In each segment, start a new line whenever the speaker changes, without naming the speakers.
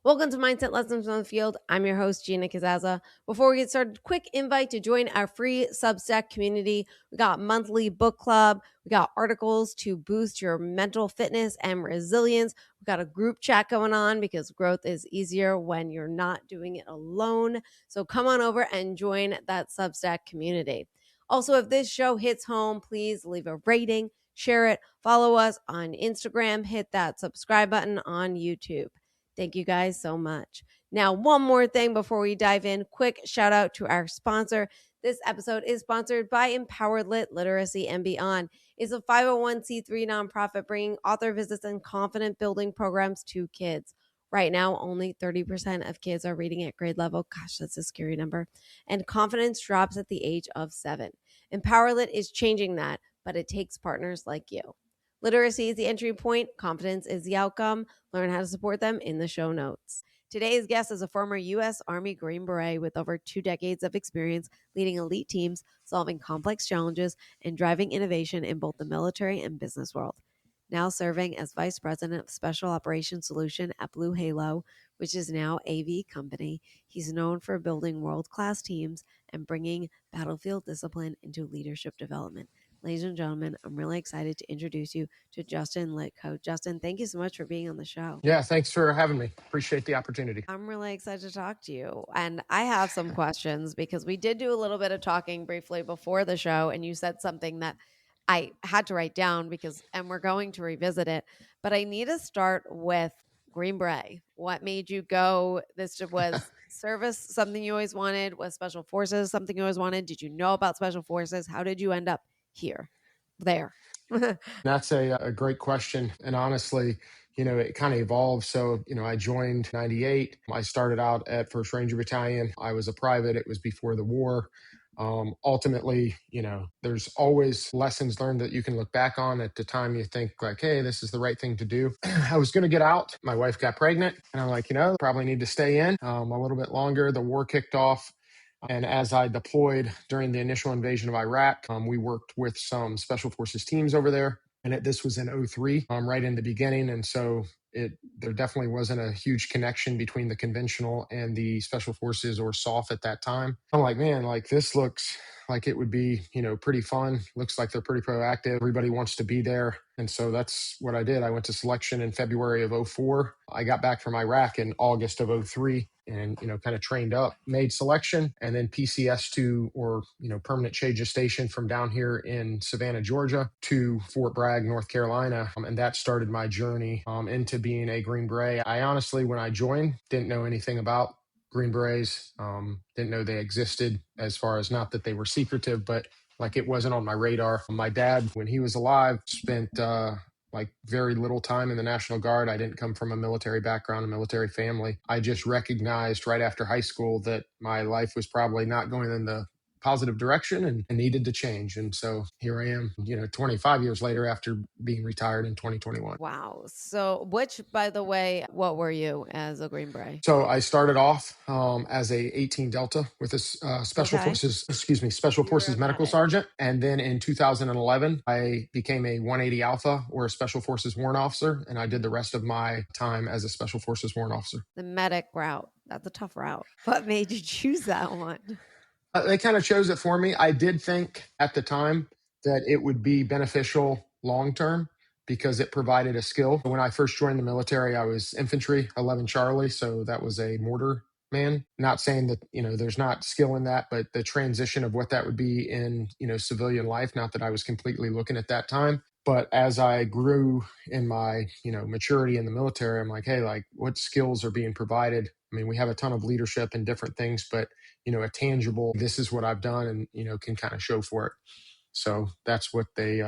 Welcome to Mindset Lessons on the Field. I'm your host, Gina Kazaza. Before we get started, quick invite to join our free Substack community. We got monthly book club. We got articles to boost your mental fitness and resilience. We got a group chat going on because growth is easier when you're not doing it alone. So come on over and join that Substack community. Also, if this show hits home, please leave a rating, share it, follow us on Instagram, hit that subscribe button on YouTube. Thank you guys so much. Now, one more thing before we dive in, quick shout out to our sponsor. This episode is sponsored by Empowered Lit Literacy and Beyond. It's a 501c3 nonprofit bringing author visits and confident building programs to kids. Right now, only 30% of kids are reading at grade level. Gosh, that's a scary number. And confidence drops at the age of 7. Empowered Lit is changing that, but it takes partners like you. Literacy is the entry point. Confidence is the outcome. Learn how to support them in the show notes. Today's guest is a former U.S. Army Green Beret with over 2 decades of experience leading elite teams, solving complex challenges, and driving innovation in both the military and business world. Now serving as Vice President of Special Operations Solution at Blue Halo, which is now AV Company. He's known for building world-class teams and bringing battlefield discipline into leadership development. Ladies and gentlemen, I'm really excited to introduce you to Justin Litko. Justin, thank you so much for being on the show.
Yeah, thanks for having me. Appreciate the opportunity.
I'm really excited to talk to you. And I have some questions because we did do a little bit of talking briefly before the show, and you said something that I had to write down and we're going to revisit it. But I need to start with Green Beret. What made you go? This was service something you always wanted? Was Special Forces something you always wanted? Did you know about Special Forces? How did you end up there?
That's a great question. And honestly, it kind of evolved. So, I joined 98. I started out at 1st Ranger Battalion. I was a private. It was before the war. Ultimately, there's always lessons learned that you can look back on. At the time, you think like, hey, this is the right thing to do. I was going to get out. My wife got pregnant. And I'm like, probably need to stay in a little bit longer. The war kicked off. And as I deployed during the initial invasion of Iraq, we worked with some special forces teams over there. And this was in 2003, right in the beginning. And so there definitely wasn't a huge connection between the conventional and the special forces or SOF at that time. I'm like, man, this looks like it would be, pretty fun. Looks like they're pretty proactive. Everybody wants to be there. And so that's what I did. I went to selection in February of 2004. I got back from Iraq in August of 2003 and, kind of trained up, made selection, and then PCS2 or, permanent change of station from down here in Savannah, Georgia to Fort Bragg, North Carolina. And that started my journey into being a Green Beret. I honestly, when I joined, didn't know anything about Green Berets, didn't know they existed, as far as not that they were secretive, but it wasn't on my radar. My dad, when he was alive, spent very little time in the National Guard. I didn't come from a military background, a military family. I just recognized right after high school that my life was probably not going in the positive direction and needed to change. And so here I am, 25 years later after being retired in 2021.
Wow. So by the way, what were you as a Green Beret?
So I started off as a 18 Delta with a Special Forces Medical Sergeant. And then in 2011, I became a 180 Alpha or a Special Forces Warrant Officer. And I did the rest of my time as a Special Forces Warrant Officer.
The medic route. That's a tough route. What made you choose that one?
They kind of chose it for me. I did think at the time that it would be beneficial long-term because it provided a skill. When I first joined the military, I was infantry, 11 Charlie. So that was a mortar man. Not saying that, there's not skill in that, but the transition of what that would be in, civilian life, not that I was completely looking at that time. But as I grew in my, maturity in the military, I'm like, hey, what skills are being provided? I mean, we have a ton of leadership and different things, but, a tangible, this is what I've done and, can kind of show for it. So that's what they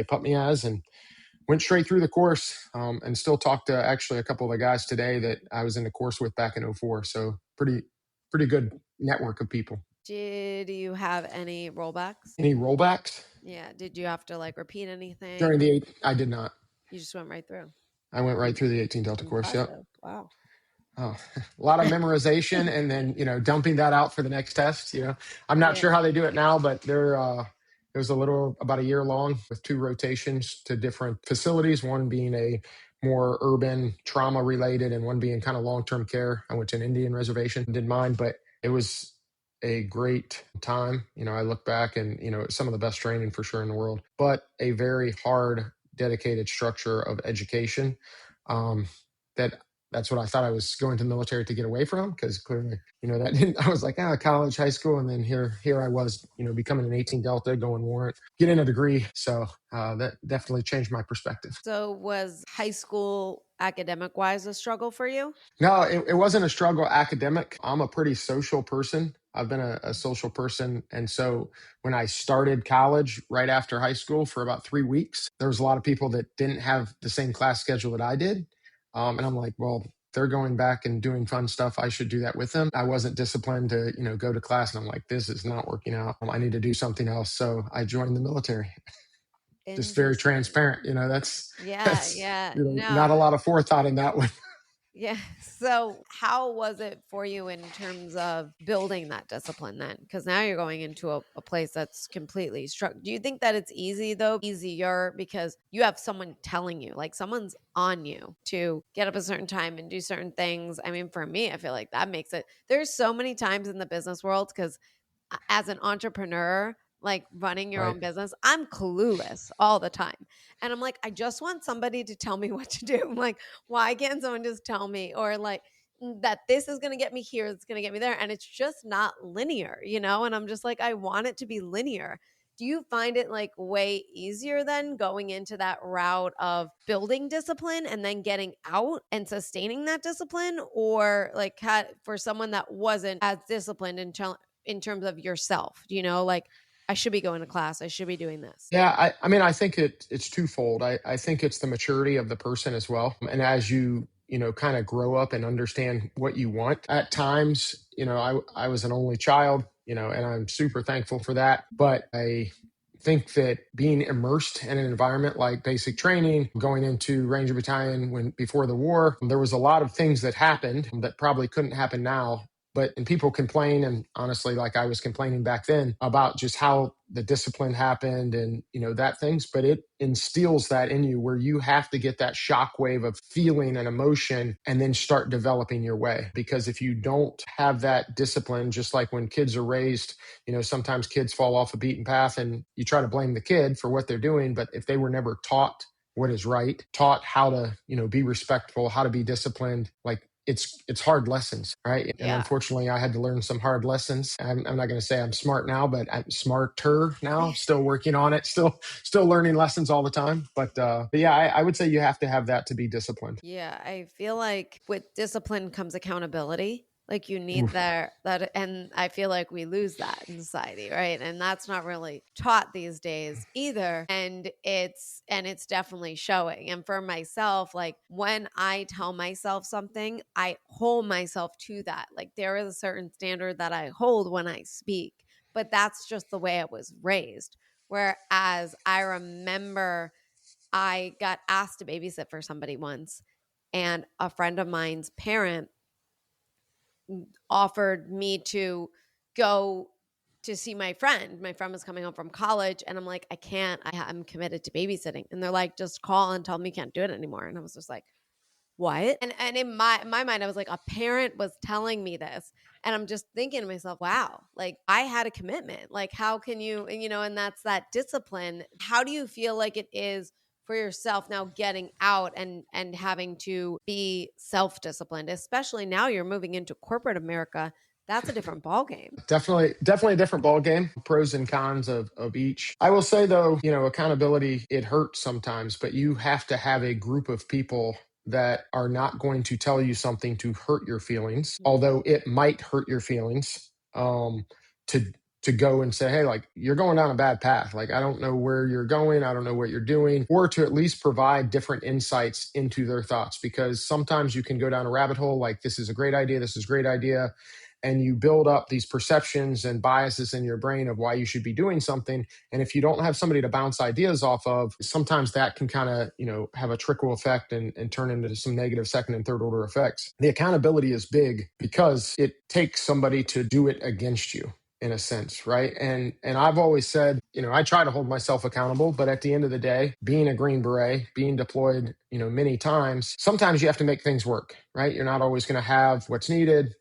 put me as, and went straight through the course and still talk to actually a couple of the guys today that I was in the course with back in 2004. So pretty good network of people.
Did you have any rollbacks?
Any rollbacks?
Yeah. Did you have to repeat anything?
During I did not.
You just went right through.
I went right through the 18 Delta course. Yep.
Wow.
Oh, a lot of memorization and then, dumping that out for the next test. I'm not sure how they do it now, but it was about a year long with 2 rotations to different facilities, one being a more urban, trauma related, and one being kind of long-term care. I went to an Indian reservation and did mine, but it was a great time. I look back and, it's some of the best training for sure in the world, but a very hard, dedicated structure of education. That that's what I thought I was going to the military to get away from, because clearly, that didn't, I was like, college, high school. And then here I was, becoming an 18 Delta, going warrant, getting a degree. So that definitely changed my perspective.
So was high school academic wise a struggle for you?
No, it wasn't a struggle academic. I'm a pretty social person. I've been a social person. And so when I started college right after high school for about 3 weeks, there was a lot of people that didn't have the same class schedule that I did. And I'm like, well, they're going back and doing fun stuff. I should do that with them. I wasn't disciplined to, go to class. And I'm like, this is not working out. I need to do something else. So I joined the military. Just very transparent. That's not
No.
a lot of forethought in that one.
Yeah. So how was it for you in terms of building that discipline then? Because now you're going into a place that's completely struck. Do you think that it's easy though? Easier because you have someone telling you, like someone's on you to get up a certain time and do certain things. I mean, for me, I feel like that makes it, there's so many times in the business world, because as an entrepreneur, like running your own business, I'm clueless all the time. And I'm like, I just want somebody to tell me what to do. I'm like, why can't someone just tell me? Or like, that this is going to get me here, it's going to get me there. And it's just not linear, And I'm just like, I want it to be linear. Do you find it like way easier than going into that route of building discipline and then getting out and sustaining that discipline? Or like for someone that wasn't as disciplined in terms of yourself, like I should be going to class, I should be doing this?
Yeah, I mean, I think it's twofold. I think it's the maturity of the person as well. And as you, kind of grow up and understand what you want. At times, I was an only child, and I'm super thankful for that. But I think that being immersed in an environment like basic training, going into Ranger Battalion before the war, there was a lot of things that happened that probably couldn't happen now. And people complain, and honestly, like I was complaining back then about just how the discipline happened and, that things, but it instills that in you where you have to get that shockwave of feeling and emotion and then start developing your way. Because if you don't have that discipline, just like when kids are raised, sometimes kids fall off a beaten path and you try to blame the kid for what they're doing. But if they were never taught what is right, taught how to, be respectful, how to be disciplined, like it's hard lessons, right? And unfortunately, I had to learn some hard lessons. I'm not going to say I'm smart now, but I'm smarter now. Still working on it. Still learning lessons all the time. But yeah, I would say you have to have that to be disciplined.
Yeah, I feel like with discipline comes accountability. Like you need that, and I feel like we lose that in society, right? And that's not really taught these days either. And it's definitely showing. And for myself, like when I tell myself something, I hold myself to that. Like there is a certain standard that I hold when I speak, but that's just the way I was raised. Whereas I remember I got asked to babysit for somebody once, and a friend of mine's parent offered me to go to see my friend. My friend was coming home from college, and I'm like, I can't. I'm committed to babysitting. And they're like, just call and tell me you can't do it anymore. And I was just like, what? And in my mind, I was like, a parent was telling me this. And I'm just thinking to myself, wow, like I had a commitment. Like, how can you, and that's that discipline. How do you feel like it is for yourself now getting out and having to be self-disciplined, especially now you're moving into corporate America? That's a different ball game.
Definitely a different ball game. Pros and cons of each. I will say though, accountability, it hurts sometimes, but you have to have a group of people that are not going to tell you something to hurt your feelings, although it might hurt your feelings, to go and say, hey, like you're going down a bad path. Like, I don't know where you're going. I don't know what you're doing, or to at least provide different insights into their thoughts, because sometimes you can go down a rabbit hole. Like, this is a great idea. This is a great idea. And you build up these perceptions and biases in your brain of why you should be doing something. And if you don't have somebody to bounce ideas off of, sometimes that can kind of, have a trickle effect and turn into some negative second and third order effects. The accountability is big because it takes somebody to do it against you. in a sense, right? And I've always said, I try to hold myself accountable, but at the end of the day, being a Green Beret, being deployed, many times, sometimes you have to make things work, right? You're not always going to have what's needed.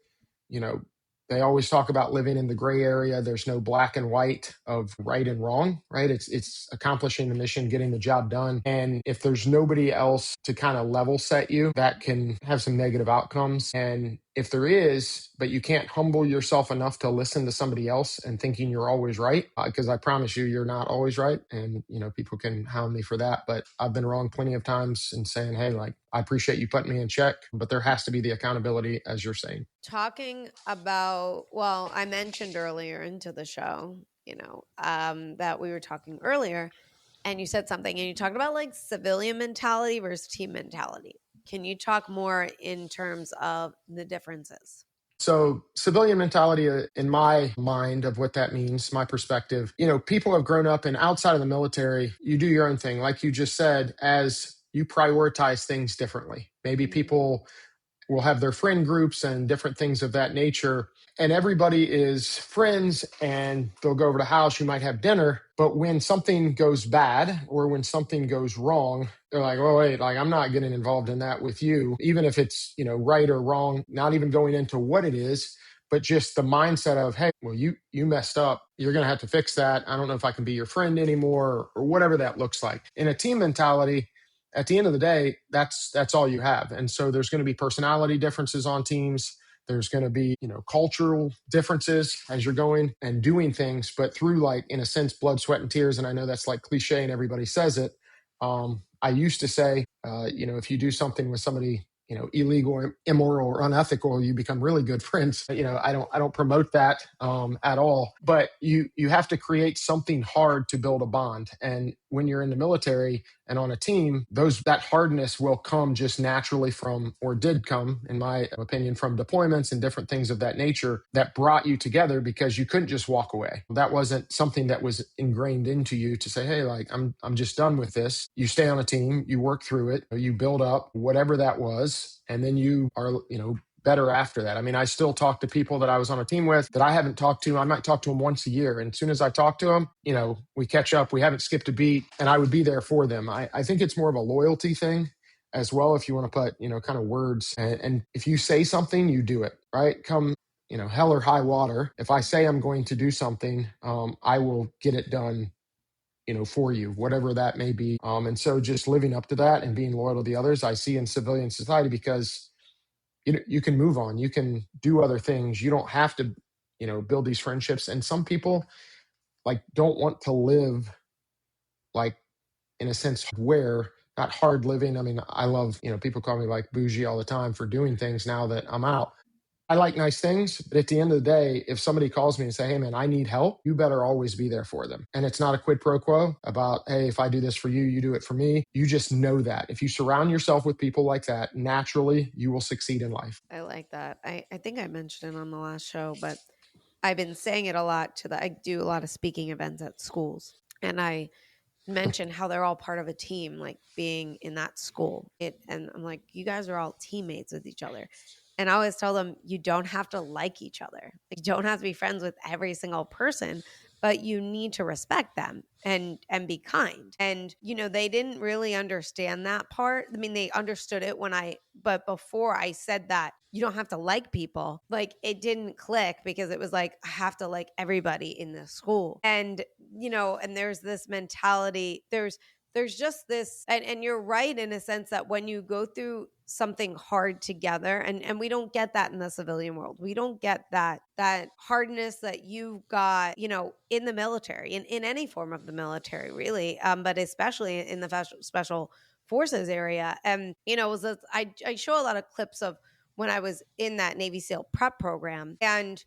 you know, they always talk about living in the gray area. There's no black and white of right and wrong, right? It's accomplishing the mission, getting the job done. And if there's nobody else to kind of level set you, that can have some negative outcomes. And if there is, but you can't humble yourself enough to listen to somebody else and thinking you're always right, because I promise you, you're not always right. And, people can hound me for that, but I've been wrong plenty of times in saying, hey, like, I appreciate you putting me in check, but there has to be the accountability, as you're saying.
Talking about, well, I mentioned earlier into the show, that we were talking earlier, and you said something, and you talked about like civilian mentality versus team mentality. Can you talk more in terms of the differences?
So, civilian mentality, in my mind, of what that means, my perspective, people have grown up and outside of the military, you do your own thing. Like you just said, as you prioritize things differently. Maybe people will have their friend groups and different things of that nature. And everybody is friends and they'll go over to the house. You might have dinner. But when something goes bad or when something goes wrong, they're like, oh, wait, like I'm not getting involved in that with you, even if it's, right or wrong, not even going into what it is, but just the mindset of, hey, well, you messed up. You're going to have to fix that. I don't know if I can be your friend anymore or whatever that looks like. In a team mentality, at the end of the day, that's all you have. And so there's going to be personality differences on teams. There's going to be, cultural differences as you're going and doing things, but through, like, in a sense, blood, sweat, and tears. And I know that's like cliche and everybody says it. I used to say, if you do something with somebody, illegal, immoral, or unethical, you become really good friends. I don't promote that at all. But you have to create something hard to build a bond. And when you're in the military and on a team, that hardness will come just naturally from, or did come, in my opinion, from deployments and different things of that nature that brought you together, because you couldn't just walk away. That wasn't something that was ingrained into you to say, hey, like, I'm just done with this. You stay on a team, you work through it, you build up whatever that was, and then you are, better after that. I mean, I still talk to people that I was on a team with that I haven't talked to. I might talk to them once a year. And as soon as I talk to them, we catch up. We haven't skipped a beat, and I would be there for them. I think it's more of a loyalty thing as well. If you want to put, kind of words, and if you say something, you do it, right? Come, hell or high water. If I say I'm going to do something, I will get it done, for you, whatever that may be. And so just living up to that and being loyal to the others, I see in civilian society, because you can move on, you can do other things. You don't have to, build these friendships. And some people, like, don't want to live, like, in a sense, where, not hard living. I mean, I love, people call me like bougie all the time for doing things now that I'm out. I like nice things, but at the end of the day, if somebody calls me and say, hey man, I need help, you better always be there for them. And it's not a quid pro quo about, hey, if I do this for you, you do it for me. You just know that if you surround yourself with people like that, naturally you will succeed in life.
I like that. I think I mentioned it on the last show, but I've been saying it a lot I do a lot of speaking events at schools, and I mention how they're all part of a team, like being in that school. And I'm like, you guys are all teammates with each other. And I always tell them, you don't have to like each other. You don't have to be friends with every single person, but you need to respect them and be kind. And they didn't really understand that part. I mean, they understood it but before I said that you don't have to like people, like, it didn't click, because it was like, I have to like everybody in the school. And and there's this mentality, there's just this, and you're right in a sense that when you go through something hard together, and we don't get that in the civilian world. We don't get that hardness that you got, in the military, in any form of the military, really, but especially in the special forces area. And it was I show a lot of clips of when I was in that Navy SEAL prep program. And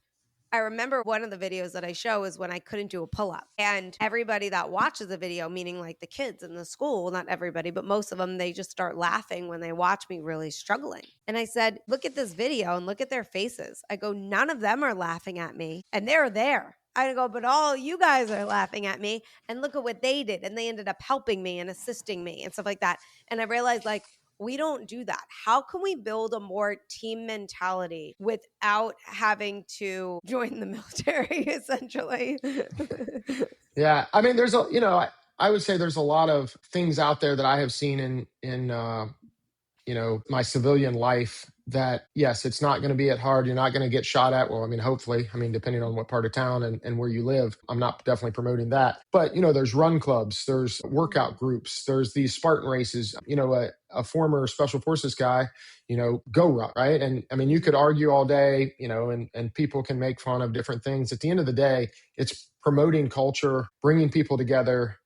I remember one of the videos that I show is when I couldn't do a pull-up. And everybody that watches the video, meaning like the kids in the school, not everybody, but most of them, they just start laughing when they watch me really struggling. And I said, look at this video and look at their faces. I go, none of them are laughing at me, and they're there. I go, but all you guys are laughing at me, and look at what they did. And they ended up helping me and assisting me and stuff like that. And I realized, like, We don't do that. How can we build a more team mentality without having to join the military, essentially?
Yeah, I mean, I would say there's a lot of things out there that I have seen in my civilian life that, yes, it's not going to be at hard. You're not going to get shot at. Well, I mean, hopefully, depending on what part of town and where you live, I'm not definitely promoting that. But, there's run clubs, there's workout groups, there's these Spartan races, a former special forces guy, go run, right? And I mean, you could argue all day, and people can make fun of different things. At the end of the day, it's promoting culture, bringing people together,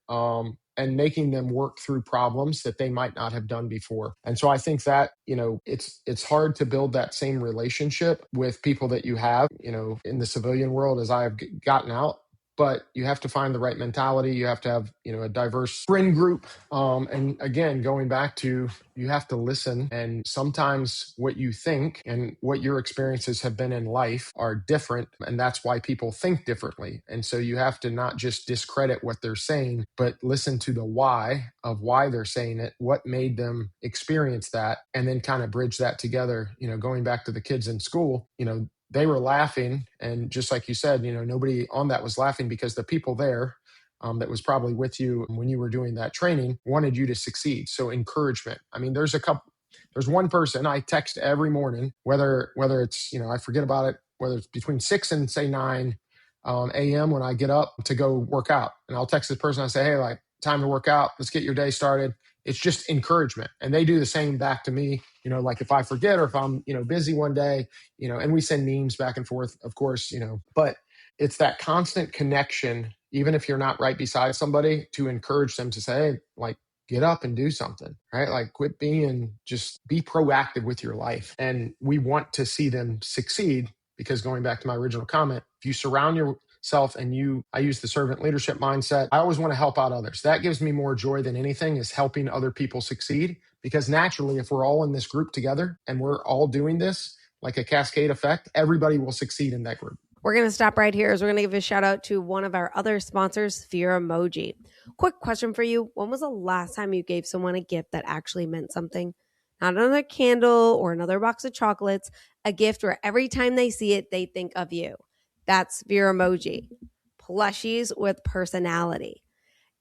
and making them work through problems that they might not have done before. And so I think that, it's hard to build that same relationship with people that you have, in the civilian world as I've gotten out. But you have to find the right mentality. You have to have, a diverse friend group. And again, going back to, you have to listen. And sometimes what you think and what your experiences have been in life are different. And that's why people think differently. And so you have to not just discredit what they're saying, but listen to the why of why they're saying it, what made them experience that, and then kind of bridge that together. Going back to the kids in school, they were laughing. And just like you said, nobody on that was laughing because the people there that was probably with you when you were doing that training wanted you to succeed. So encouragement. I mean, there's one person I text every morning, whether it's, I forget about it, whether it's between 6 and say 9 a.m. when I get up to go work out. And I'll text this person. I say, hey, like, time to work out. Let's get your day started. It's just encouragement. And they do the same back to me, like if I forget or if I'm, busy one day, and we send memes back and forth, of course, but it's that constant connection, even if you're not right beside somebody, to encourage them to say, hey, like, get up and do something, right? Like, quit just be proactive with your life. And we want to see them succeed because, going back to my original comment, if you surround yourself and I use the servant leadership mindset, I always want to help out others. That gives me more joy than anything, is helping other people succeed. Because naturally, if we're all in this group together and we're all doing this like a cascade effect, everybody will succeed in that group.
We're going to stop right here as we're going to give a shout out to one of our other sponsors, Sphere Emoji. Quick question for you. When was the last time you gave someone a gift that actually meant something? Not another candle or another box of chocolates, a gift where every time they see it, they think of you. That's Sphere Emoji. Plushies with personality.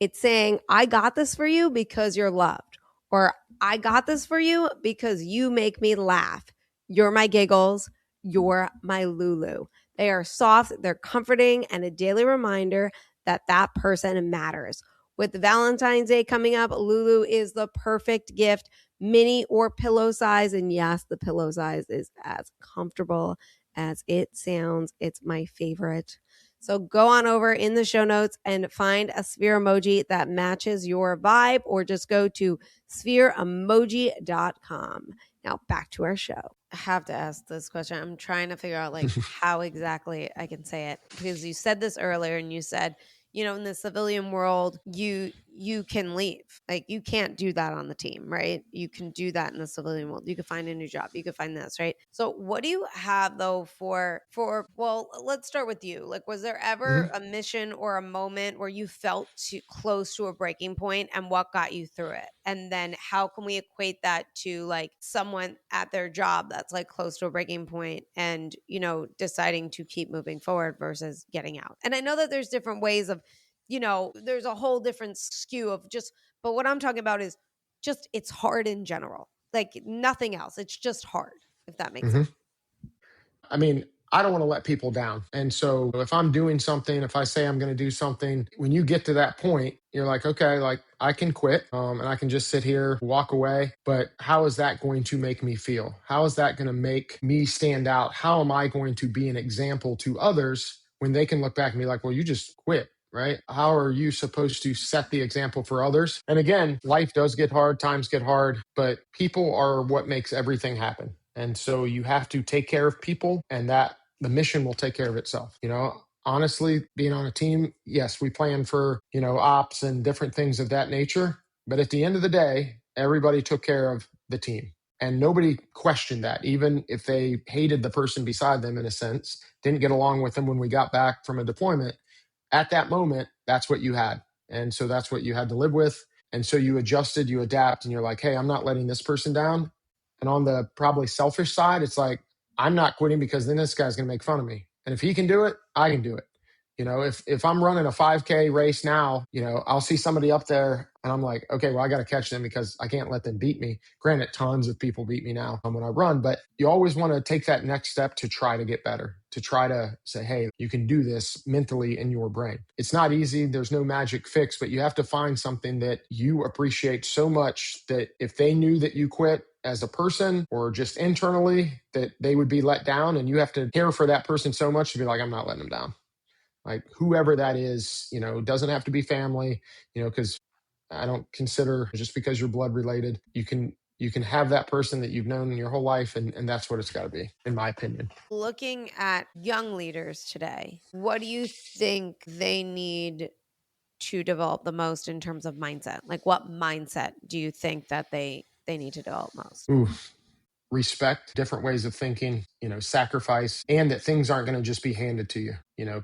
It's saying, I got this for you because you're loved. Or I got this for you because you make me laugh. You're my giggles. You're my Lulu. They are soft, they're comforting, and a daily reminder that that person matters. With Valentine's Day coming up, Lulu is the perfect gift, mini or pillow size. And yes, the pillow size is as comfortable as it sounds. It's my favorite. So go on over in the show notes and find a sphere emoji that matches your vibe, or just go to sphereemoji.com. Now back to our show. I have to ask this question. I'm trying to figure out how exactly I can say it, because you said this earlier and you said, in the civilian world, you can leave. Like, you can't do that on the team, right? You can do that in the civilian world. You can find a new job. You can find this, right? So what do you have though well, let's start with you. Like, was there ever a mission or a moment where you felt close to a breaking point, and what got you through it? And then how can we equate that to like someone at their job that's like close to a breaking point and, deciding to keep moving forward versus getting out? And I know that there's different ways of, there's a whole different skew of but what I'm talking about is just, it's hard in general, like nothing else. It's just hard, if that makes sense.
I mean, I don't want to let people down. And so if I'm doing something, if I say I'm going to do something, when you get to that point, you're like, okay, like I can quit and I can just sit here, walk away. But how is that going to make me feel? How is that going to make me stand out? How am I going to be an example to others when they can look back and be like, well, you just quit? Right? How are you supposed to set the example for others? And again, life does get hard, times get hard, but people are what makes everything happen. And so you have to take care of people, and that the mission will take care of itself. Honestly, being on a team, yes, we plan for, ops and different things of that nature. But at the end of the day, everybody took care of the team. And nobody questioned that, even if they hated the person beside them in a sense, didn't get along with them when we got back from a deployment. At that moment, that's what you had. And so that's what you had to live with. And so you adjusted, you adapt, and you're like, hey, I'm not letting this person down. And on the probably selfish side, it's like, I'm not quitting because then this guy's going to make fun of me. And if he can do it, I can do it. If I'm running a 5K race now, I'll see somebody up there and I'm like, okay, well, I got to catch them because I can't let them beat me. Granted, tons of people beat me now when I run, but you always want to take that next step to try to get better, to try to say, hey, you can do this mentally in your brain. It's not easy. There's no magic fix, but you have to find something that you appreciate so much that if they knew that you quit as a person or just internally, that they would be let down, and you have to care for that person so much to be like, I'm not letting them down. Like whoever that is, doesn't have to be family, because I don't consider just because you're blood related, you can have that person that you've known your whole life, and that's what it's got to be, in my opinion.
Looking at young leaders today, what do you think they need to develop the most in terms of mindset? Like what mindset do you think that they need to develop most?
Ooh. Respect, different ways of thinking, sacrifice, and that things aren't going to just be handed to you.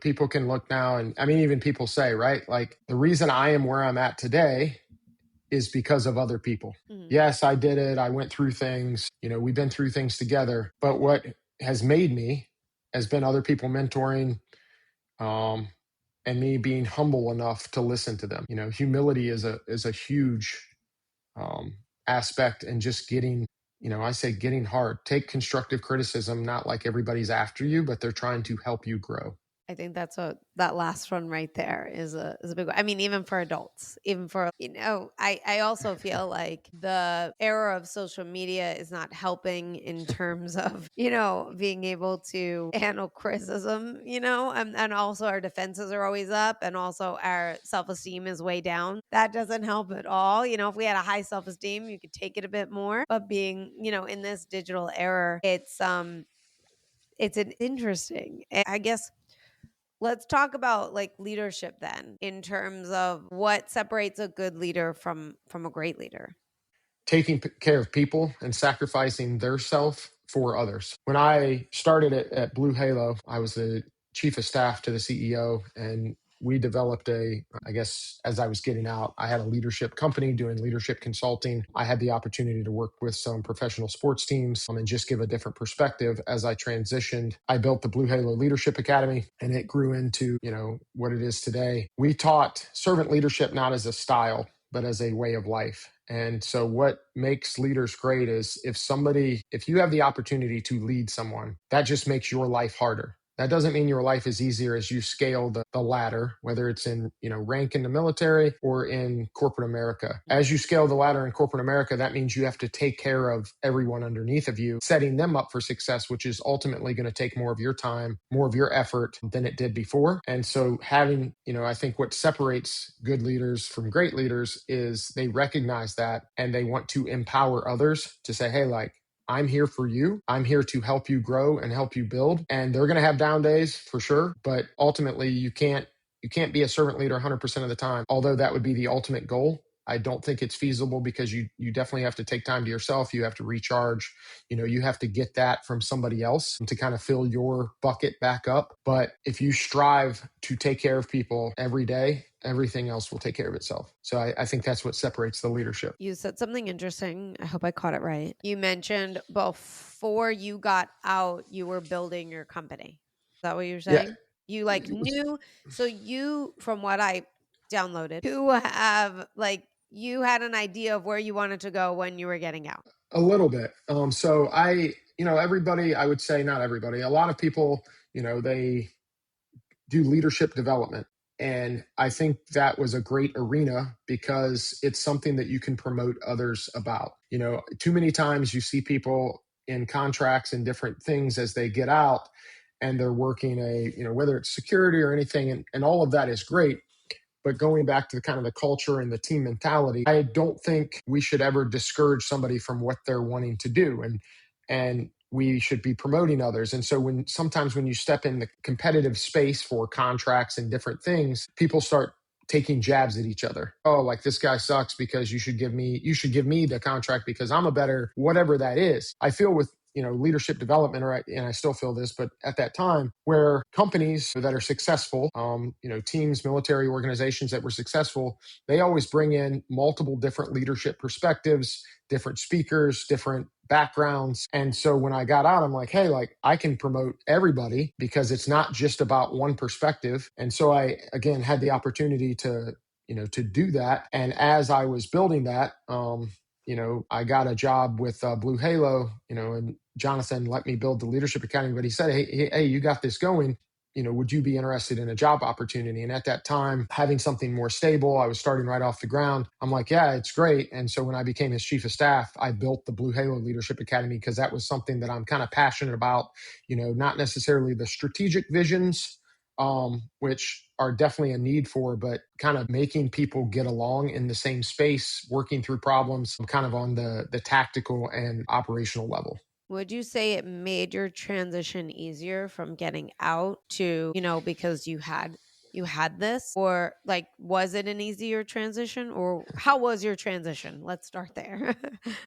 People can look now, and I mean, even people say, right? Like the reason I am where I'm at today is because of other people. Mm-hmm. Yes, I did it. I went through things, we've been through things together, but what has made me has been other people mentoring, and me being humble enough to listen to them. Humility is a huge aspect, and just getting, I say getting hard. Take constructive criticism, not like everybody's after you, but they're trying to help you grow.
I think that last one right there is a big one. I mean, even for adults, I also feel like the era of social media is not helping in terms of, being able to handle criticism, and also our defenses are always up, and also our self-esteem is way down. That doesn't help at all. If we had a high self-esteem, you could take it a bit more, but being, in this digital era, it's an interesting, I guess. Let's talk about like leadership then, in terms of what separates a good leader from a great leader.
Taking care of people and sacrificing their self for others. When I started at Blue Halo, I was the chief of staff to the CEO, and we developed as I was getting out, I had a leadership company doing leadership consulting. I had the opportunity to work with some professional sports teams and just give a different perspective. As I transitioned, I built the Blue Halo Leadership Academy, and it grew into, what it is today. We taught servant leadership not as a style, but as a way of life. And so what makes leaders great is if you have the opportunity to lead someone, that just makes your life harder. That doesn't mean your life is easier as you scale the ladder, whether it's in, rank in the military or in corporate America. As you scale the ladder in corporate America, that means you have to take care of everyone underneath of you, setting them up for success, which is ultimately going to take more of your time, more of your effort than it did before. And so having, I think what separates good leaders from great leaders is they recognize that, and they want to empower others to say, hey, like, I'm here for you. I'm here to help you grow and help you build. And they're going to have down days for sure. But ultimately, you can't be a servant leader 100% of the time. Although that would be the ultimate goal, I don't think it's feasible, because you definitely have to take time to yourself. You have to recharge. You have to get that from somebody else to kind of fill your bucket back up. But if you strive to take care of people every day, everything else will take care of itself. So I think that's what separates the leadership.
You said something interesting. I hope I caught it right. You mentioned before you got out, you were building your company. Is that what you're saying? Yeah. You knew. So you, from what I downloaded, you had an idea of where you wanted to go when you were getting out.
A little bit. So everybody, I would say not everybody, a lot of people, they do leadership development. And I think that was a great arena because it's something that you can promote others about. Too many times you see people in contracts and different things as they get out, and they're working whether it's security or anything, and all of that is great. But going back to the kind of the culture and the team mentality, I don't think we should ever discourage somebody from what they're wanting to do. And we should be promoting others. And so sometimes when you step in the competitive space for contracts and different things, people start taking jabs at each other. Oh, like this guy sucks because you should give me the contract because I'm a better, whatever that is. I feel with leadership development, and I still feel this, but at that time, where companies that are successful, teams, military organizations that were successful, they always bring in multiple different leadership perspectives, different speakers, different backgrounds. And so when I got out, I'm like, hey, like I can promote everybody because it's not just about one perspective. And so I, again, had the opportunity to do that. And as I was building that, I got a job with Blue Halo, and Jonathan let me build the Leadership Academy, but he said, hey, you got this going. Would you be interested in a job opportunity? And at that time, having something more stable, I was starting right off the ground. I'm like, yeah, it's great. And so when I became his chief of staff, I built the Blue Halo Leadership Academy because that was something that I'm kind of passionate about, not necessarily the strategic visions, which are definitely a need for, but kind of making people get along in the same space, working through problems, kind of on the tactical and operational level.
Would you say it made your transition easier from getting out to, because you had this, or like was it an easier transition, or how was your transition? Let's start there.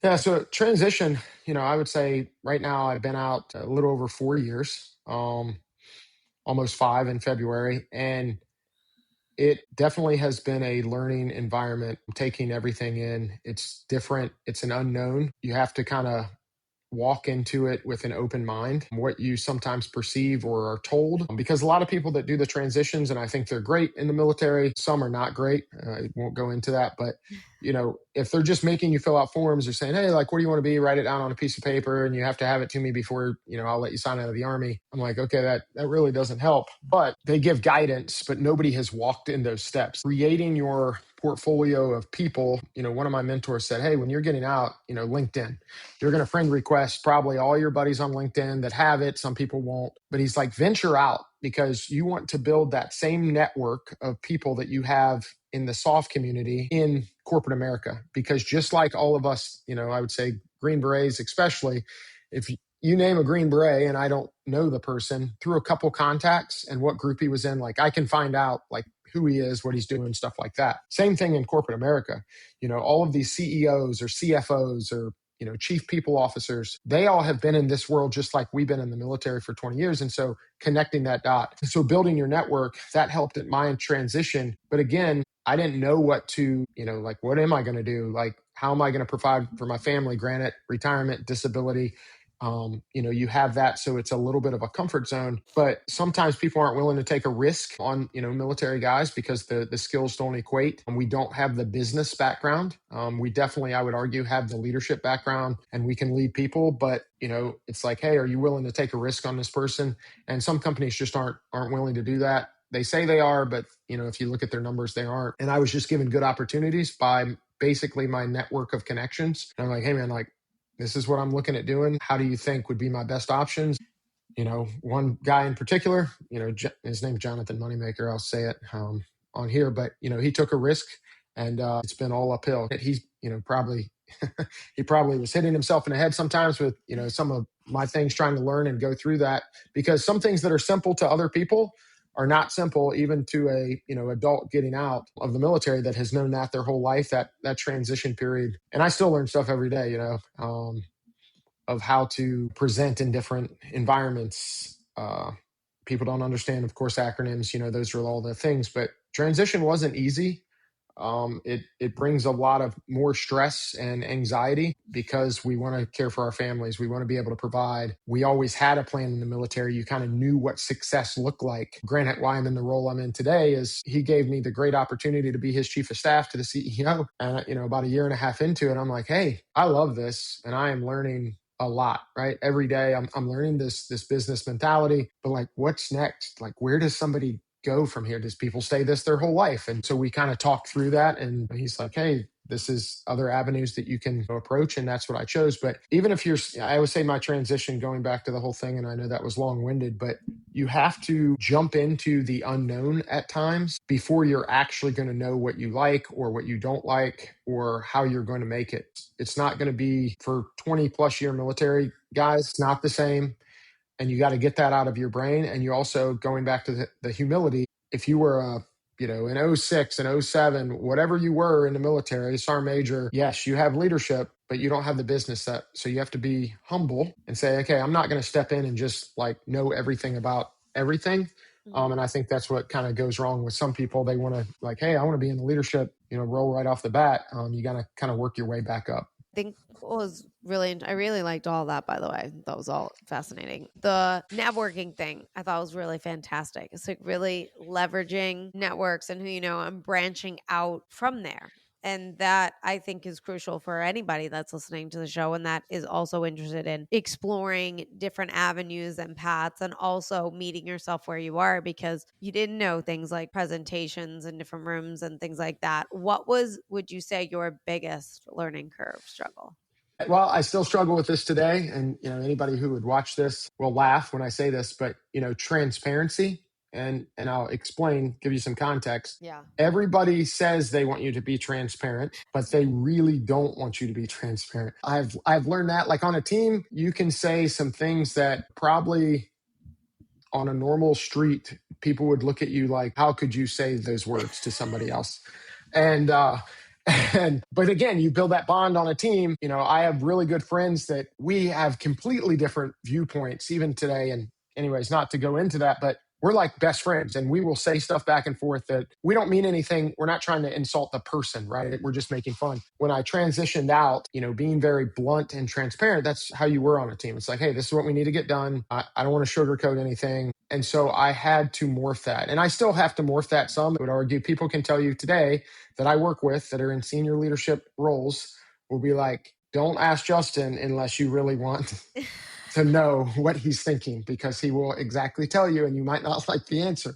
Yeah, so transition, I would say right now I've been out a little over 4 years, almost 5 in February, and it definitely has been a learning environment. Taking everything in. It's different. It's an unknown. You have to kind of walk into it with an open mind, what you sometimes perceive or are told, because a lot of people that do the transitions, and I think they're great in the military, some are not great. I won't go into that, but if they're just making you fill out forms or saying, hey, like, what do you want to be? Write it down on a piece of paper and you have to have it to me before, I'll let you sign out of the Army. I'm like, okay, that really doesn't help. But they give guidance, but nobody has walked in those steps. Creating your portfolio of people, one of my mentors said, hey, when you're getting out, LinkedIn, you're going to friend request probably all your buddies on LinkedIn that have it. Some people won't, but he's like, venture out, because you want to build that same network of people that you have in the soft community in corporate America. Because just like all of us, I would say Green Berets, especially, if you name a Green Beret and I don't know the person, through a couple contacts and what group he was in, like I can find out like who he is, what he's doing, stuff like that. Same thing in corporate America. All of these CEOs or CFOs or chief people officers, they all have been in this world just like we've been in the military for 20 years. And so connecting that dot. So building your network, that helped at my transition. But again, I didn't know what to, like, what am I going to do? Like, how am I going to provide for my family? Granted, retirement, disability, you have that. So it's a little bit of a comfort zone, but sometimes people aren't willing to take a risk on, military guys because the skills don't equate and we don't have the business background. We definitely, I would argue, have the leadership background and we can lead people, but it's like, hey, are you willing to take a risk on this person? And some companies just aren't willing to do that. They say they are, but if you look at their numbers, they aren't. And I was just given good opportunities by basically my network of connections. And I'm like, hey man, like, this is what I'm looking at doing. How do you think would be my best options? One guy in particular, his name's Jonathan Moneymaker. I'll say it on here, but he took a risk, and it's been all uphill. He's probably he probably was hitting himself in the head sometimes with some of my things, trying to learn and go through that, because some things that are simple to other people are not simple even to a adult getting out of the military that has known that their whole life, that transition period. And I still learn stuff every day, of how to present in different environments. People don't understand, of course, acronyms, those are all the things, but transition wasn't easy. It brings a lot of more stress and anxiety because we want to care for our families. We want to be able to provide. We always had a plan in the military. You kind of knew what success looked like. Granted, why I'm in the role I'm in today is he gave me the great opportunity to be his chief of staff to the CEO. And, about a year and a half into it, I'm like, hey, I love this. And I am learning a lot, right? Every day I'm learning this business mentality, but like, what's next? Like, where does somebody go from here? Does people stay this their whole life? And so we kind of talked through that, and he's like, hey, this is other avenues that you can approach. And that's what I chose. But even if I always say my transition, going back to the whole thing, and I know that was long-winded, but you have to jump into the unknown at times before you're actually going to know what you like or what you don't like or how you're going to make it. It's not going to be, for 20 plus year military guys, it's not the same. And you got to get that out of your brain. And you also, going back to the humility, if you were a in '06 and '07, whatever you were in the military, sergeant major, yes, you have leadership, but you don't have the business set. So you have to be humble and say, okay, I'm not going to step in and just like know everything about everything.
Mhm.
And I think that's what kind of goes wrong with some people. They want to like, hey, I want to be in the leadership, role right off the bat. You got to kind of work your way back up.
Think was I really liked all that, by the way. That was all fascinating. The networking thing I thought was really fantastic. It's like really leveraging networks and who you know and branching out from there. And that I think is crucial for anybody that's listening to the show and that is also interested in exploring different avenues and paths and also meeting yourself where you are because you didn't know things like presentations in different rooms and things like that. What would you say, your biggest learning curve struggle?
Well, I still struggle with this today. And, anybody who would watch this will laugh when I say this, but, transparency, and I'll explain, give you some context.
Yeah.
Everybody says they want you to be transparent, but they really don't want you to be transparent. I've learned that like on a team, you can say some things that probably on a normal street, people would look at you like, how could you say those words to somebody else? And but again, you build that bond on a team. I have really good friends that we have completely different viewpoints even today. And anyways, not to go into that, but we're like best friends and we will say stuff back and forth that we don't mean anything. We're not trying to insult the person, right? We're just making fun. When I transitioned out, being very blunt and transparent, that's how you were on a team. It's like, hey, this is what we need to get done. I don't want to sugarcoat anything. And so I had to morph that. And I still have to morph that some. I would argue people can tell you today that I work with that are in senior leadership roles will be like, don't ask Justin unless you really want to know what he's thinking because he will exactly tell you and you might not like the answer.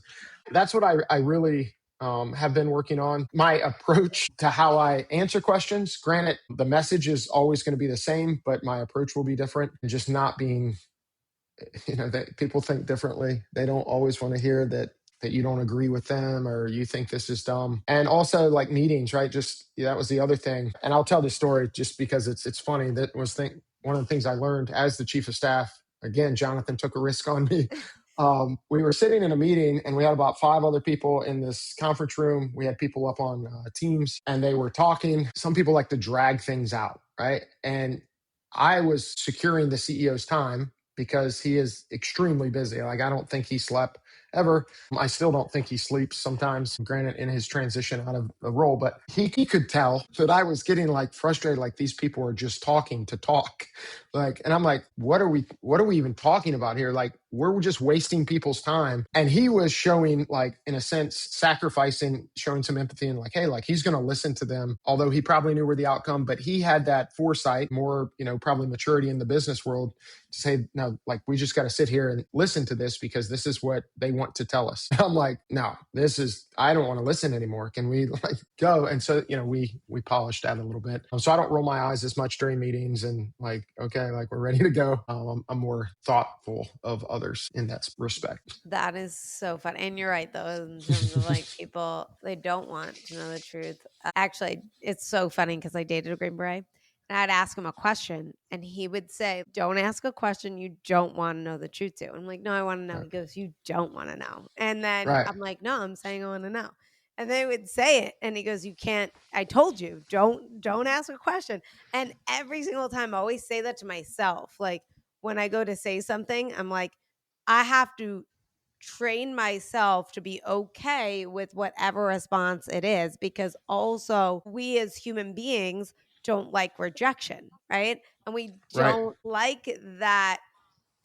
That's what I really have been working on. My approach to how I answer questions, granted, the message is always going to be the same, but my approach will be different. Just not being, that people think differently. They don't always want to hear that you don't agree with them or you think this is dumb. And also like meetings, right? Just that was the other thing. And I'll tell this story just because it's funny. That was one of the things I learned as the chief of staff. Again, Jonathan took a risk on me. We were sitting in a meeting and we had about 5 other people in this conference room. We had people up on Teams and they were talking. Some people like to drag things out, right? And I was securing the CEO's time because he is extremely busy. Like, I don't think he slept ever. I still don't think he sleeps sometimes, granted, in his transition out of the role. But he could tell that I was getting like frustrated, like these people are just talking to talk. Like, and I'm like, what are we even talking about here? Like, we're just wasting people's time. And he was showing, like, in a sense, sacrificing, showing some empathy and like, hey, like he's going to listen to them, although he probably knew where the outcome, but he had that foresight, more, probably maturity in the business world to say, no, like we just got to sit here and listen to this because this is what they want to tell us. I'm like, no, I don't want to listen anymore. Can we like go? And so, we polished that a little bit. So I don't roll my eyes as much during meetings and like, okay, like we're ready to go. I'm more thoughtful of others in that respect.
That is so fun. And you're right, though, in terms of like people, they don't want to know the truth. Actually, it's so funny because I dated a Green Beret and I'd ask him a question and he would say, don't ask a question you don't want to know the truth to. I'm like, no, I want to know.
Right.
He goes, you don't want to know. And then
Right.
I'm like, no, I'm saying I want to know. And they would say it and he goes, you can't, I told you, don't ask a question. And every single time I always say that to myself. Like when I go to say something, I'm like, I have to train myself to be okay with whatever response it is because also we as human beings don't like rejection, right? And we
Right.
don't like that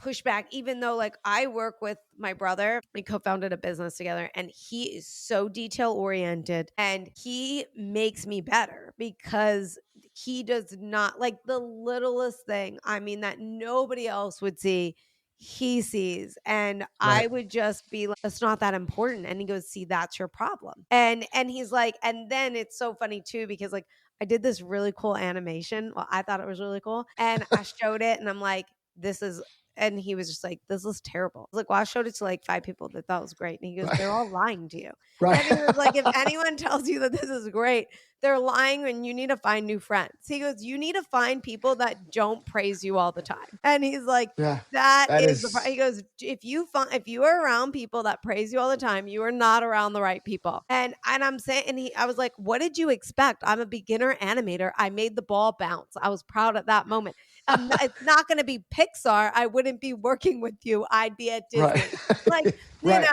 pushback, even though like I work with my brother. We co-founded a business together and he is so detail oriented and he makes me better because he does not like the littlest thing, I mean, that nobody else would see, he sees. And I
Right.
would just be like, that's not that important. And he goes, see, that's your problem. And he's like, and then it's so funny too because like I did this really cool animation, well, I thought it was really cool, and I showed it and I'm like, this is And he was just like, this is terrible. I was like, well, I showed it to like 5 people that thought it was great. And he goes, they're all lying to you.
Right.
And he was like, if anyone tells you that this is great, they're lying and you need to find new friends. He goes, you need to find people that don't praise you all the time. And he's like,
Yeah.
that
That
is he
is
goes, if you are around people that praise you all the time, you are not around the right people. And I'm saying, I was like, what did you expect? I'm a beginner animator. I made the ball bounce. I was proud at that moment. It's not going to be Pixar. I wouldn't be working with you. I'd be at
right.
Disney. Like,
Right.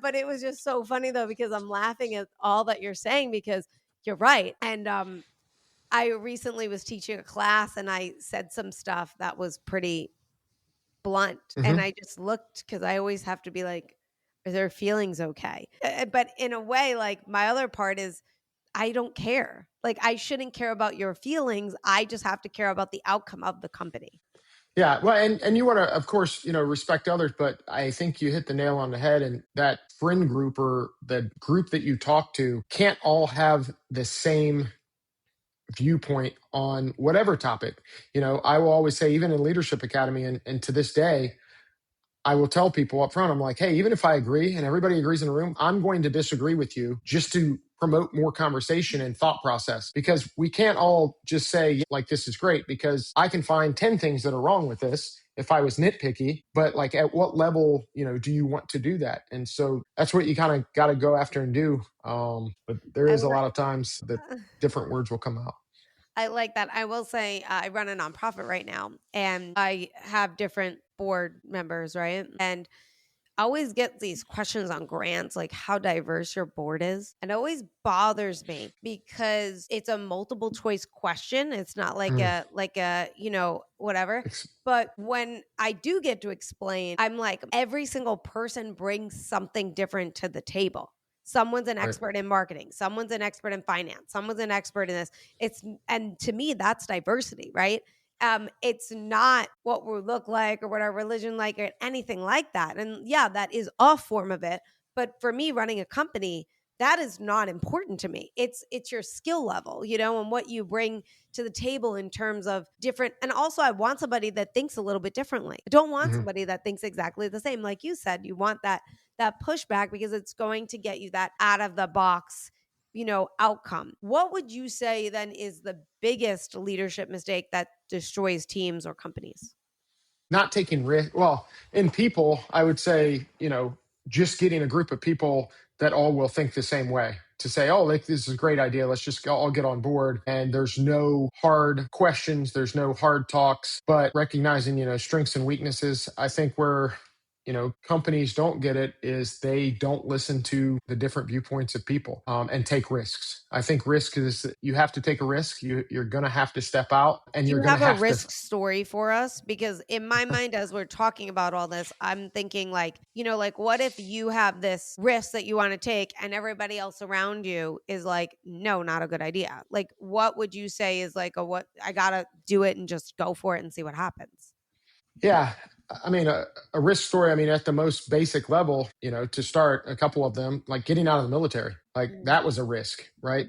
but it was just so funny though, because I'm laughing at all that you're saying because you're right. And I recently was teaching a class and I said some stuff that was pretty blunt. And
Hmm.
I just looked because I always have to be like, are their feelings okay? But in a way, like my other part is I don't care. Like I shouldn't care about your feelings. I just have to care about the outcome of the company.
Yeah. Well, and you want to, of course, respect others, but I think you hit the nail on the head. And that friend group or the group that you talk to can't all have the same viewpoint on whatever topic. I will always say, even in Leadership Academy, and to this day, I will tell people up front, I'm like, hey, even if I agree and everybody agrees in the room, I'm going to disagree with you just to promote more conversation and thought process, because we can't all just say, yeah, like, this is great, because I can find 10 things that are wrong with this if I was nitpicky, but like, at what level, do you want to do that? And so that's what you kind of got to go after and do. But there
I
is a
like
lot of times that different words will come out.
I like that. I will say I run a nonprofit right now and I have different board members, right? And I always get these questions on grants, like how diverse your board is. And it always bothers me because it's a multiple choice question. It's not like
Mm,
whatever.
ex-
But when I do get to explain, I'm like, every single person brings something different to the table. Someone's an
right.
expert in marketing, someone's an expert in finance, someone's an expert in this. And to me, that's diversity, right? It's not what we look like or what our religion like or anything like that. And yeah, that is a form of it. But for me, running a company, that is not important to me. It's your skill level, and what you bring to the table in terms of different. And also, I want somebody that thinks a little bit differently. I don't want
Mhm.
somebody that thinks exactly the same. Like you said, you want that pushback because it's going to get you that out of the box outcome. What would you say then is the biggest leadership mistake that destroys teams or companies?
Not taking risk. Well, in people, I would say, just getting a group of people that all will think the same way, to say, oh, like, this is a great idea. Let's just all get on board. And there's no hard questions. There's no hard talks, but recognizing, strengths and weaknesses. I think where, companies don't get it is they don't listen to the different viewpoints of people, and take risks. I think risk is, you have to take a risk. You're going to have to step out, and
Do
you're
you
going to
have a
have to.
risk story for us? Because in my mind, as we're talking about all this, I'm thinking like, like what if you have this risk that you want to take and everybody else around you is like, no, not a good idea. Like, what would you say is like what I got to do it and just go for it and see what happens?
Yeah. I mean, a risk story, I mean, at the most basic level, to start, a couple of them, like getting out of the military, like
Mm.
that was a risk, right?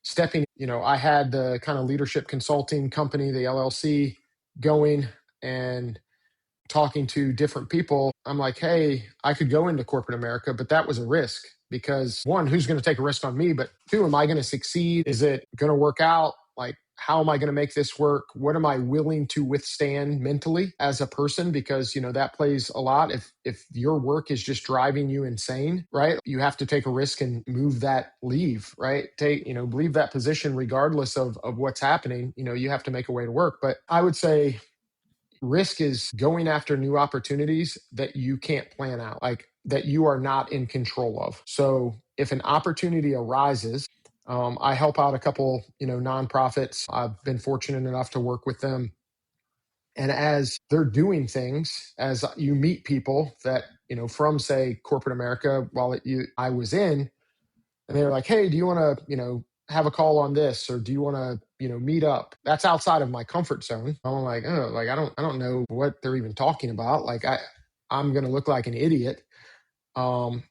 Stepping, I had the kind of leadership consulting company, the LLC, going and talking to different people. I'm like, hey, I could go into corporate America, but that was a risk, because one, who's going to take a risk on me? But two, am I going to succeed? Is it going to work out? Like, how am I going to make this work? What am I willing to withstand mentally as a person? Because, that plays a lot. If your work is just driving you insane, right? You have to take a risk and leave, right? Leave that position regardless of what's happening. You have to make a way to work. But I would say risk is going after new opportunities that you can't plan out, like that you are not in control of. So if an opportunity arises, I help out a couple, nonprofits. I've been fortunate enough to work with them. And as they're doing things, as you meet people that, from say corporate America, I was in, and they were like, hey, do you want to, have a call on this, or do you want to, meet up? That's outside of my comfort zone. I'm like, oh, like, I don't know what they're even talking about. Like, I'm going to look like an idiot. Um,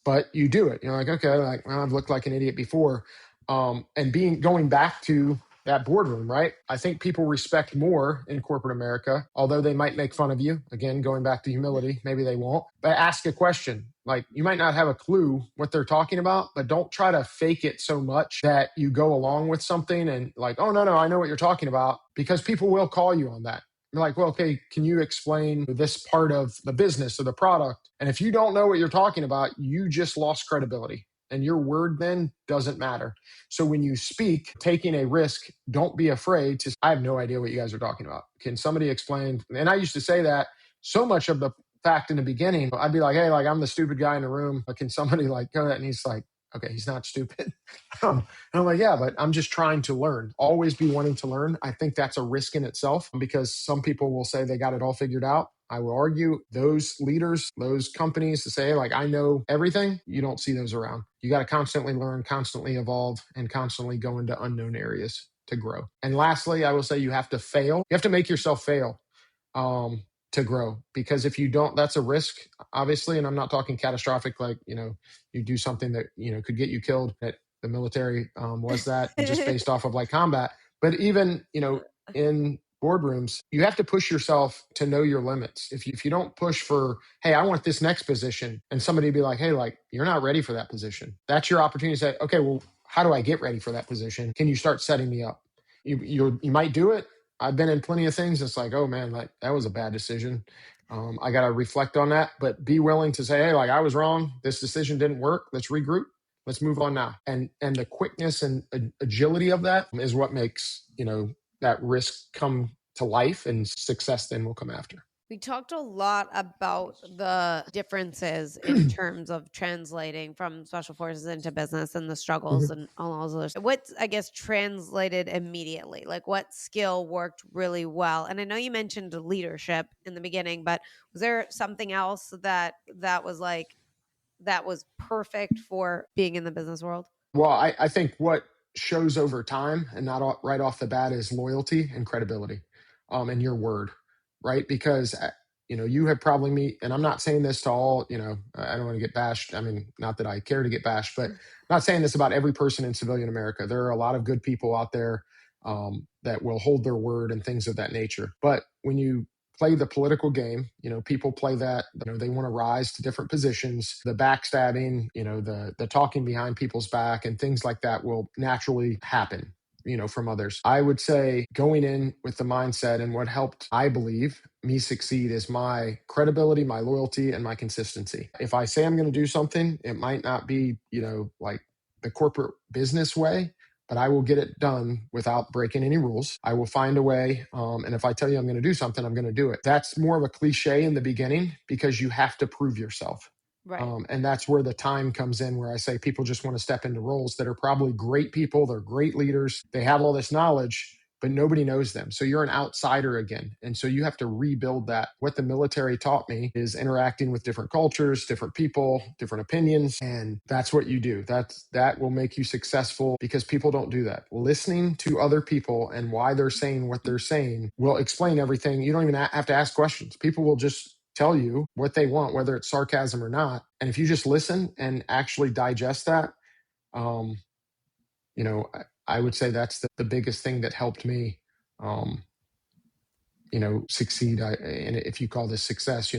but you do it. You're like, okay, like, well, I've looked like an idiot before. And going back to that boardroom, right? I think people respect more in corporate America, although they might make fun of you. Again, going back to humility, maybe they won't, but ask a question. Like, you might not have a clue what they're talking about, but don't try to fake it so much that you go along with something and like, oh, no, I know what you're talking about, because people will call you on that. You're like, well, okay, can you explain this part of the business or the product? And if you don't know what you're talking about, you just lost credibility, and your word then doesn't matter. So when you speak, taking a risk, don't be afraid to, I have no idea what you guys are talking about. Can somebody explain? And I used to say that so much of the fact in the beginning, I'd be like, hey, like, I'm the stupid guy in the room. Can somebody like go that? And he's like, okay, he's not stupid. And I'm like, yeah, but I'm just trying to learn. Always be wanting to learn. I think that's a risk in itself, because some people will say they got it all figured out. I will argue those leaders, those companies to say, like, I know everything, you don't see those around. You got to constantly learn, constantly evolve, and constantly go into unknown areas to grow. And lastly, I will say you have to fail. You have to make yourself fail to grow, because if you don't, that's a risk, obviously. And I'm not talking catastrophic, like, you do something that, could get you killed. That the military was that just based off of like combat. But even, in boardrooms, you have to push yourself to know your limits. If you don't push for, hey, I want this next position, and somebody be like, hey, like, you're not ready for that position. That's your opportunity to say, okay, well, how do I get ready for that position? Can you start setting me up? You might do it. I've been in plenty of things. It's like, oh man, like, that was a bad decision. I got to reflect on that, but be willing to say, hey, like, I was wrong. This decision didn't work. Let's regroup. Let's move on now. And the quickness and agility of that is what makes, that risk come to life, and success then will come after.
We talked a lot about the differences in terms of translating from special forces into business and the struggles and all those others. What's, I guess, translated immediately? Like, what skill worked really well? And I know you mentioned leadership in the beginning, but was there something else that was perfect for being in the business world?
Well, I think what shows over time, and not right off the bat, is loyalty and credibility, and your word, right? Because you have probably and I'm not saying this to all, I don't want to get bashed. I mean, not that I care to get bashed, but I'm not saying this about every person in civilian America. There are a lot of good people out there that will hold their word and things of that nature. But when you play the political game, people play that, they want to rise to different positions. The backstabbing, the talking behind people's back and things like that will naturally happen, from others. I would say going in with the mindset, and what helped, I believe, me succeed is my credibility, my loyalty, and my consistency. If I say I'm going to do something, it might not be, like the corporate business way, but I will get it done without breaking any rules. I will find a way. And if I tell you I'm going to do something, I'm going to do it. That's more of a cliche in the beginning, because you have to prove yourself.
Right.
And that's where the time comes in, where I say people just want to step into roles that are probably great people. They're great leaders. They have all this knowledge, but nobody knows them. So you're an outsider again. And so you have to rebuild that. What the military taught me is interacting with different cultures, different people, different opinions. And that's what you do. That will make you successful, because people don't do that. Listening to other people and why they're saying what they're saying will explain everything. You don't even have to ask questions. People will just tell you what they want, whether it's sarcasm or not. And if you just listen and actually digest that, I would say that's the biggest thing that helped me, succeed. And if you call this success,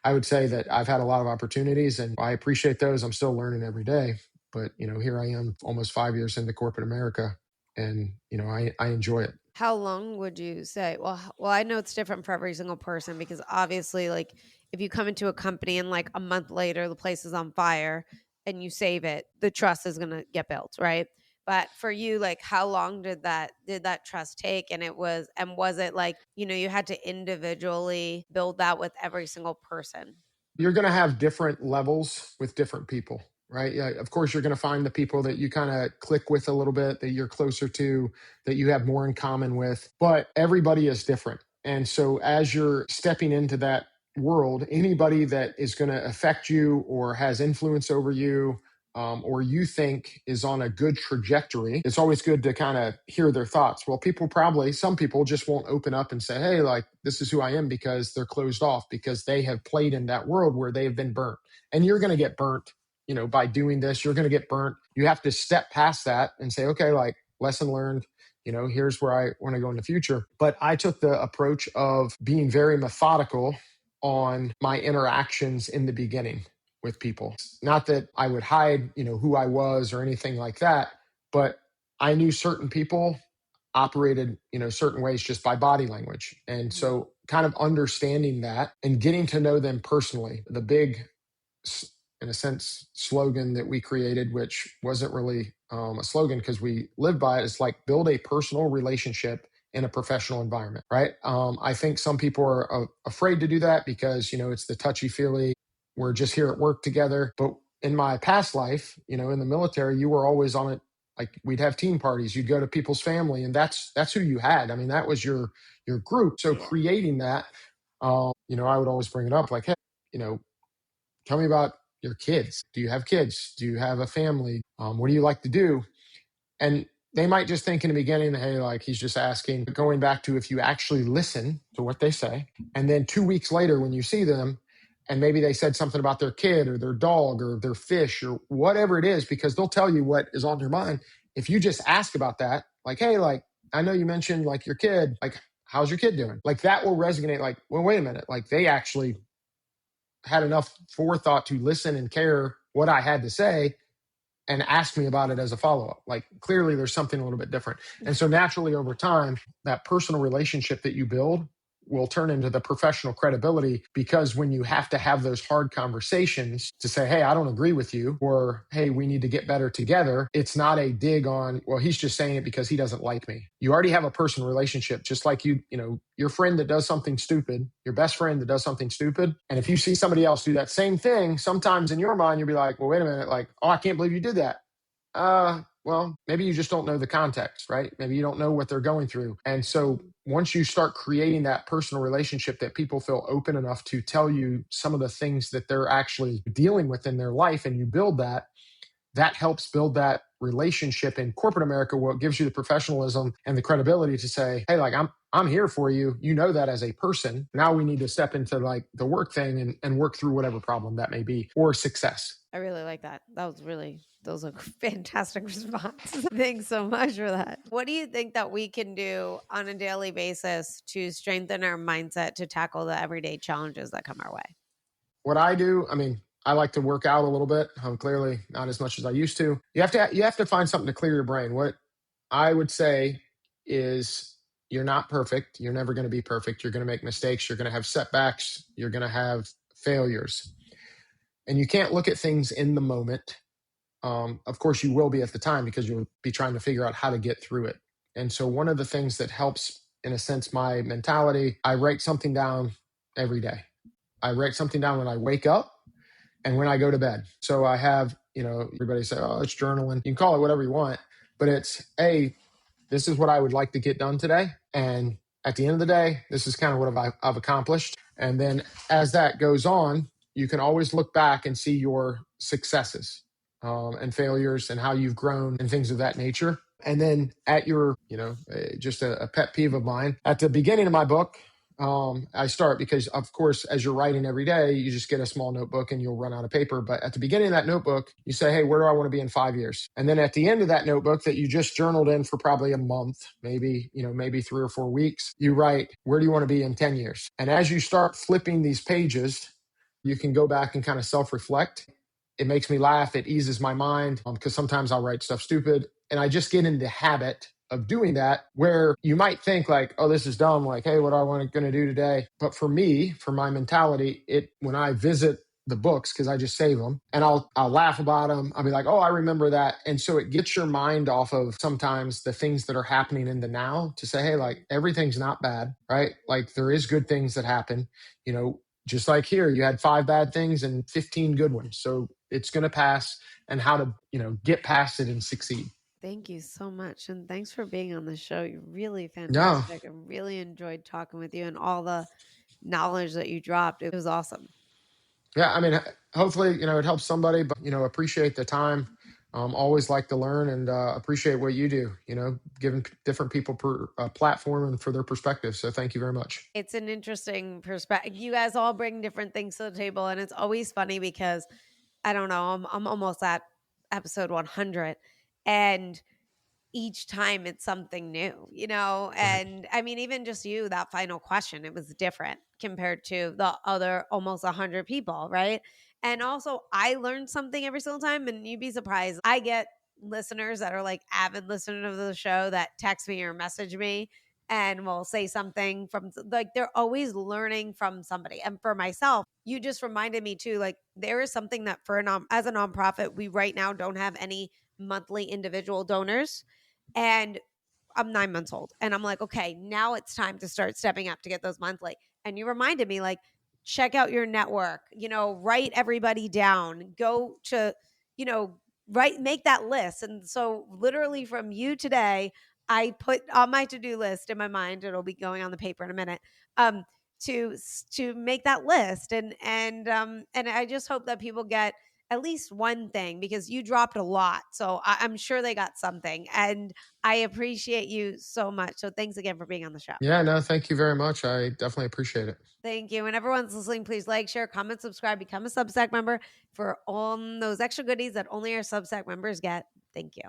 I would say that I've had a lot of opportunities, and I appreciate those. I'm still learning every day, but here I am almost 5 years into corporate America, and I enjoy it.
How long would you say? Well, I know it's different for every single person, because obviously, like, if you come into a company and like a month later the place is on fire and you save it, the trust is going to get built, right? But for you, like, how long did that trust take? And was it like, you had to individually build that with every single person?
You're going to have different levels with different people, right? Yeah, of course, you're going to find the people that you kind of click with a little bit, that you're closer to, that you have more in common with, but everybody is different. And so as you're stepping into that world, anybody that is going to affect you or has influence over you, or you think is on a good trajectory, it's always good to kind of hear their thoughts. Well, some people just won't open up and say, hey, like, this is who I am, because they're closed off, because they have played in that world where they've been burnt. And you're going to get burnt, by doing this. You're going to get burnt. You have to step past that and say, okay, like, lesson learned. here's where I want to go in the future. But I took the approach of being very methodical on my interactions in the beginning with people. Not that I would hide, who I was or anything like that, but I knew certain people operated, certain ways just by body language. And so kind of understanding that and getting to know them personally, the big, in a sense, slogan that we created, which wasn't really a slogan because we lived by it, is like build a personal relationship in a professional environment, right? I think some people are afraid to do that because, it's the touchy feely. We're just here at work together. But in my past life, in the military, you were always on it. Like we'd have team parties, you'd go to people's family, and that's who you had. I mean, that was your group. So creating that, I would always bring it up like, hey, tell me about your kids. Do you have kids? Do you have a family? What do you like to do? And they might just think in the beginning, hey, like he's just asking. But going back to if you actually listen to what they say, and then 2 weeks later when you see them, and maybe they said something about their kid or their dog or their fish or whatever it is, because they'll tell you what is on their mind. If you just ask about that, like, hey, like, I know you mentioned like your kid, like, how's your kid doing? Like that will resonate. Like, well, wait a minute. Like they actually had enough forethought to listen and care what I had to say and ask me about it as a follow-up. Like clearly there's something a little bit different. And so naturally over time, that personal relationship that you build will turn into the professional credibility, because when you have to have those hard conversations to say, hey, I don't agree with you, or hey, we need to get better together, it's not a dig on, well, he's just saying it because he doesn't like me. You already have a personal relationship, just like your friend that does something stupid, your best friend that does something stupid. And if you see somebody else do that same thing, sometimes in your mind, you'll be like, well, wait a minute, like, oh, I can't believe you did that. Well, maybe you just don't know the context, right? Maybe you don't know what they're going through. And so once you start creating that personal relationship that people feel open enough to tell you some of the things that they're actually dealing with in their life, and you build that, that helps build that relationship in corporate America, what gives you the professionalism and the credibility to say, hey, like I'm here for you. You know that as a person. Now we need to step into like the work thing and work through whatever problem that may be or success.
I really like that. Those are fantastic responses. Thanks so much for that. What do you think that we can do on a daily basis to strengthen our mindset to tackle the everyday challenges that come our way?
What I do, I mean, I like to work out a little bit. I'm clearly not as much as I used to. You have to find something to clear your brain. What I would say is you're not perfect. You're never going to be perfect. You're going to make mistakes. You're going to have setbacks. You're going to have failures. And you can't look at things in the moment. Of course, you will be at the time because you'll be trying to figure out how to get through it. And so one of the things that helps, in a sense, my mentality, I write something down every day. I write something down when I wake up and when I go to bed. So I have, everybody say, oh, it's journaling. You can call it whatever you want, but it's, hey, this is what I would like to get done today. And at the end of the day, this is kind of what I've accomplished. And then as that goes on, you can always look back and see your successes and failures and how you've grown and things of that nature. And then at your, just a pet peeve of mine, at the beginning of my book, I start because, of course, as you're writing every day, you just get a small notebook and you'll run out of paper. But at the beginning of that notebook, you say, hey, where do I want to be in 5 years? And then at the end of that notebook that you just journaled in for probably a month, maybe 3 or 4 weeks, you write, where do you want to be in 10 years? And as you start flipping these pages, you can go back and kind of self-reflect. It makes me laugh. It eases my mind because sometimes I'll write stuff stupid. And I just get in the habit of doing that, where you might think like, oh, this is dumb. Like, hey, what am I going to do today? But for me, for my mentality, when I visit the books, because I just save them and I'll laugh about them. I'll be like, oh, I remember that. And so it gets your mind off of sometimes the things that are happening in the now to say, hey, like everything's not bad, right? Like there is good things that happen, just like here, you had 5 bad things and 15 good ones. So it's going to pass, and how to, get past it and succeed.
Thank you so much. And thanks for being on the show. You're really
No,
fantastic. I really enjoyed talking with you and all the knowledge that you dropped. It was awesome.
yeah, I mean, hopefully, it helps somebody, but, appreciate the time. Always like to learn and appreciate what you do, giving different people a platform and for their perspective. So thank you very much.
It's an interesting perspective. You guys all bring different things to the table. And it's always funny because I don't know, I'm almost at episode 100. And each time it's something new, you know?
Right.
And I mean, even just you, that final question, it was different compared to the other almost 100 people, right? And also, I learned something every single time, and you'd be surprised. I get listeners that are like avid listeners of the show that text me or message me and will say something from like they're always learning from somebody. And for myself, you just reminded me too, like there is something that for as a nonprofit, we right now don't have any monthly individual donors. And I'm 9 months old. And I'm like, okay, now it's time to start stepping up to get those monthly. And you reminded me, like, check out your network, you know, write everybody down, go to, you know, make that list. And so, literally, from you today, I put on my to-do list in my mind, it'll be going on the paper in a minute. To make that list and I just hope that people get at least one thing because you dropped a lot. So I'm sure they got something. And I appreciate you so much. So thanks again for being on the show.
Yeah, no, thank you very much. I definitely appreciate it.
Thank you. And everyone's listening, please like, share, comment, subscribe, become a Substack member for all those extra goodies that only our Substack members get. Thank you.